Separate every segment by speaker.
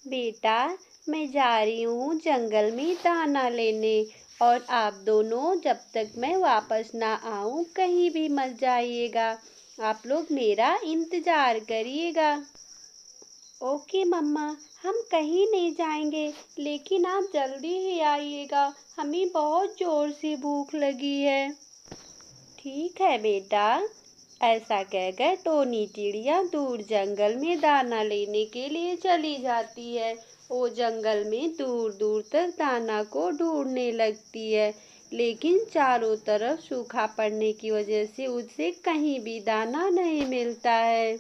Speaker 1: बेटा, मैं जा रही हूँ जंगल में दाना लेने और आप दोनों जब तक मैं वापस ना आऊँ कहीं भी मत जाइएगा। आप लोग मेरा इंतज़ार करिएगा। ओके मम्मा, हम कहीं नहीं जाएंगे, लेकिन आप जल्दी ही आइएगा। हमें बहुत ज़ोर से भूख लगी है। ठीक है बेटा। ऐसा कहकर टोनी चिड़िया दूर जंगल में दाना लेने के लिए चली जाती है। वो जंगल में दूर दूर तक दाना को ढूंढने लगती है, लेकिन चारों तरफ सूखा पड़ने की वजह से उसे कहीं भी दाना नहीं मिलता है।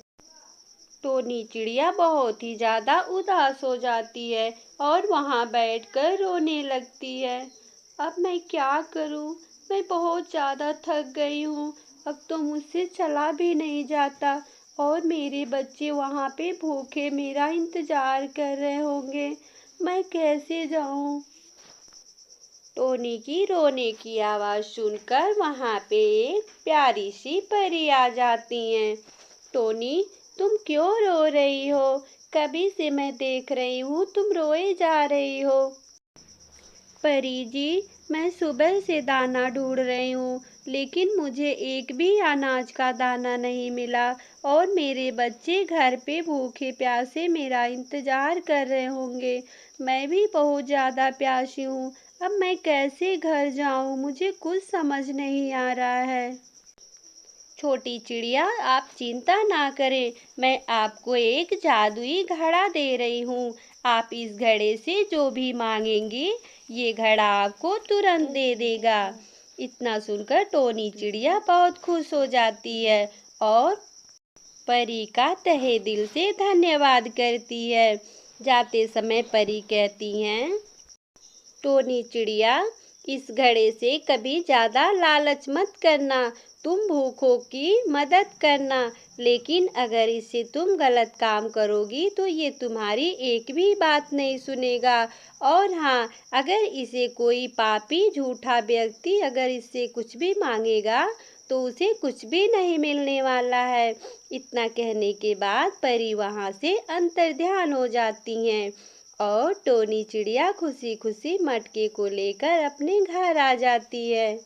Speaker 1: टोनी चिड़िया बहुत ही ज़्यादा उदास हो जाती है और वहाँ बैठकर रोने लगती है। अब मैं क्या करूँ? मैं बहुत ज़्यादा थक गई हूँ। अब तो मुझसे चला भी नहीं जाता और मेरे बच्चे वहाँ पे भूखे मेरा इंतज़ार कर रहे होंगे। मैं कैसे जाऊँ? टोनी की रोने की आवाज़ सुनकर वहाँ पे एक प्यारी सी परी आ जाती हैं। टोनी, तुम क्यों रो रही हो? कभी से मैं देख रही हूँ तुम रोए जा रही हो। परी जी, मैं सुबह से दाना ढूंढ रही हूँ, लेकिन मुझे एक भी अनाज का दाना नहीं मिला और मेरे बच्चे घर पे भूखे प्यासे मेरा इंतज़ार कर रहे होंगे। मैं भी बहुत ज़्यादा प्यासी हूँ। अब मैं कैसे घर जाऊँ? मुझे कुछ समझ नहीं आ रहा है। छोटी चिड़िया, आप चिंता ना करें, मैं आपको एक जादुई घड़ा दे रही हूँ। आप इस घड़े से जो भी मांगेंगी, ये घड़ा आपको तुरंत दे देगा। इतना सुनकर टोनी चिड़िया बहुत खुश हो जाती है और परी का तहे दिल से धन्यवाद करती है। जाते समय परी कहती हैं, टोनी चिड़िया, इस घड़े से कभी ज़्यादा लालच मत करना। तुम भूखों की मदद करना, लेकिन अगर इससे तुम गलत काम करोगी तो ये तुम्हारी एक भी बात नहीं सुनेगा। और हाँ, अगर इसे कोई पापी झूठा व्यक्ति अगर इससे कुछ भी मांगेगा तो उसे कुछ भी नहीं मिलने वाला है। इतना कहने के बाद परी वहाँ से अंतर्ध्यान हो जाती हैं और टोनी चिड़िया खुशी खुशी मटके को लेकर अपने घर आ जाती है।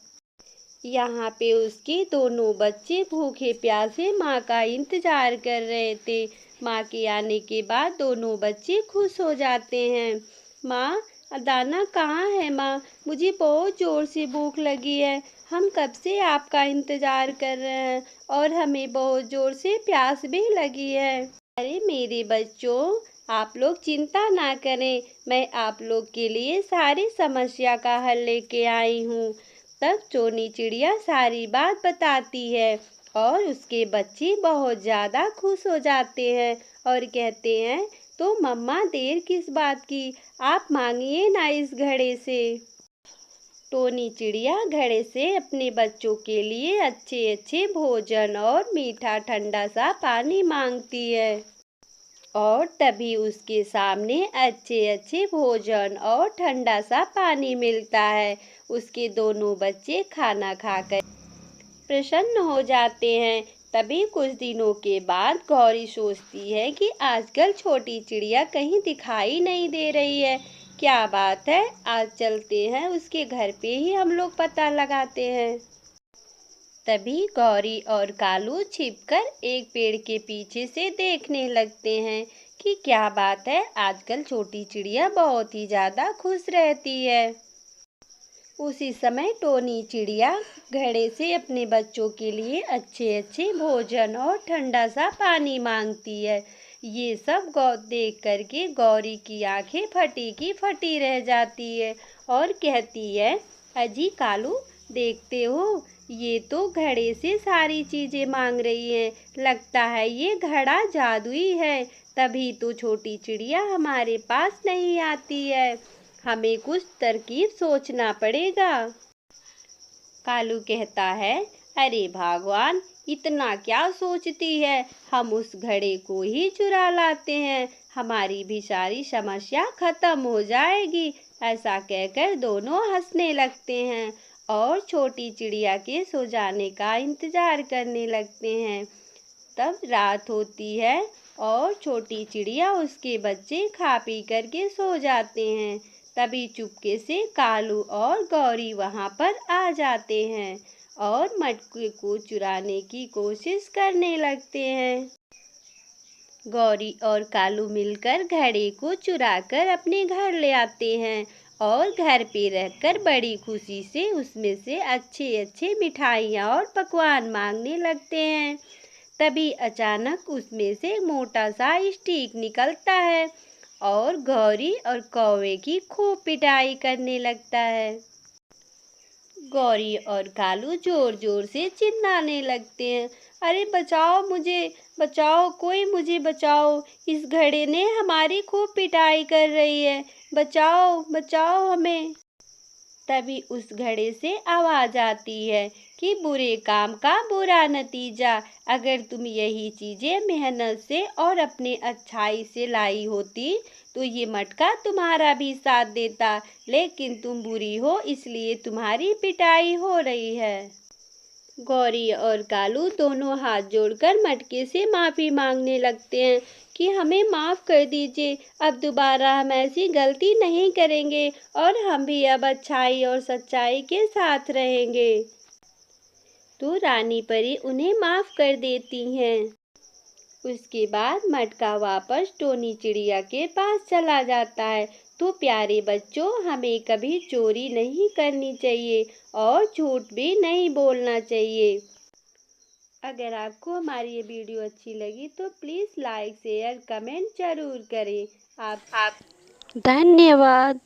Speaker 1: यहाँ पे उसके दोनों बच्चे भूखे प्यासे माँ का इंतजार कर रहे थे। माँ के आने के बाद दोनों बच्चे खुश हो जाते हैं। माँ, दाना कहाँ है माँ? मुझे बहुत ज़ोर से भूख लगी है। हम कब से आपका इंतजार कर रहे हैं और हमें बहुत ज़ोर से प्यास भी लगी है। अरे मेरे बच्चों, आप लोग चिंता ना करें, मैं आप लोग के लिए सारी समस्या का हल लेके आई हूँ। तब टोनी चिड़िया सारी बात बताती है और उसके बच्चे बहुत ज़्यादा खुश हो जाते हैं और कहते हैं, तो मम्मा देर किस बात की, आप मांगिए ना इस घड़े से। टोनी चिड़िया घड़े से अपने बच्चों के लिए अच्छे अच्छे भोजन और मीठा ठंडा सा पानी मांगती है और तभी उसके सामने अच्छे अच्छे भोजन और ठंडा सा पानी मिलता है। उसके दोनों बच्चे खाना खाकर प्रसन्न हो जाते हैं। तभी कुछ दिनों के बाद गौरी सोचती है कि आजकल छोटी चिड़िया कहीं दिखाई नहीं दे रही है। क्या बात है, आज चलते हैं उसके घर पे ही हम लोग पता लगाते हैं। तभी गौरी और कालू छिपकर एक पेड़ के पीछे से देखने लगते हैं कि क्या बात है, आजकल छोटी चिड़िया बहुत ही ज़्यादा खुश रहती है। उसी समय टोनी चिड़िया घड़े से अपने बच्चों के लिए अच्छे अच्छे भोजन और ठंडा सा पानी मांगती है। ये सब देख करके गौरी की आंखें फटी की फटी रह जाती है और कहती है, अजी कालू, देखते हो, ये तो घड़े से सारी चीज़ें मांग रही हैं। लगता है ये घड़ा जादुई है, तभी तो छोटी चिड़िया हमारे पास नहीं आती है। हमें कुछ तरकीब सोचना पड़ेगा। कालू कहता है, अरे भगवान, इतना क्या सोचती है, हम उस घड़े को ही चुरा लाते हैं, हमारी भी सारी समस्या खत्म हो जाएगी। ऐसा कहकर दोनों हंसने लगते हैं और छोटी चिड़िया के सो जाने का इंतजार करने लगते हैं। तब रात होती है और छोटी चिड़िया उसके बच्चे खा पी करके सो जाते हैं। तभी चुपके से कालू और गौरी वहाँ पर आ जाते हैं और मटके को चुराने की कोशिश करने लगते हैं। गौरी और कालू मिलकर घड़े को चुराकर अपने घर ले आते हैं और घर पे रहकर बड़ी खुशी से उसमें से अच्छे अच्छे मिठाइयाँ और पकवान मांगने लगते हैं। तभी अचानक उसमें से मोटा सा स्टिक निकलता है और गौरी और कौवे की खूब पिटाई करने लगता है। गौरी और कालू जोर जोर से चिल्लाने लगते हैं, अरे बचाओ मुझे, बचाओ, कोई मुझे बचाओ, इस घड़े ने हमारी खूब पिटाई कर रही है, बचाओ बचाओ हमें। तभी उस घड़े से आवाज आती है कि बुरे काम का बुरा नतीजा। अगर तुम यही चीजें मेहनत से और अपने अच्छाई से लाई होती तो ये मटका तुम्हारा भी साथ देता, लेकिन तुम बुरी हो इसलिए तुम्हारी पिटाई हो रही है। गौरी और कालू दोनों हाथ जोड़कर मटके से माफ़ी मांगने लगते हैं कि हमें माफ़ कर दीजिए, अब दोबारा हम ऐसी गलती नहीं करेंगे और हम भी अब अच्छाई और सच्चाई के साथ रहेंगे। तो रानी परी उन्हें माफ़ कर देती हैं। उसके बाद मटका वापस टोनी चिड़िया के पास चला जाता है। तो प्यारे बच्चों, हमें कभी चोरी नहीं करनी चाहिए और झूठ भी नहीं बोलना चाहिए। अगर आपको हमारी ये वीडियो अच्छी लगी तो प्लीज़ लाइक शेयर कमेंट ज़रूर करें। आप
Speaker 2: धन्यवाद।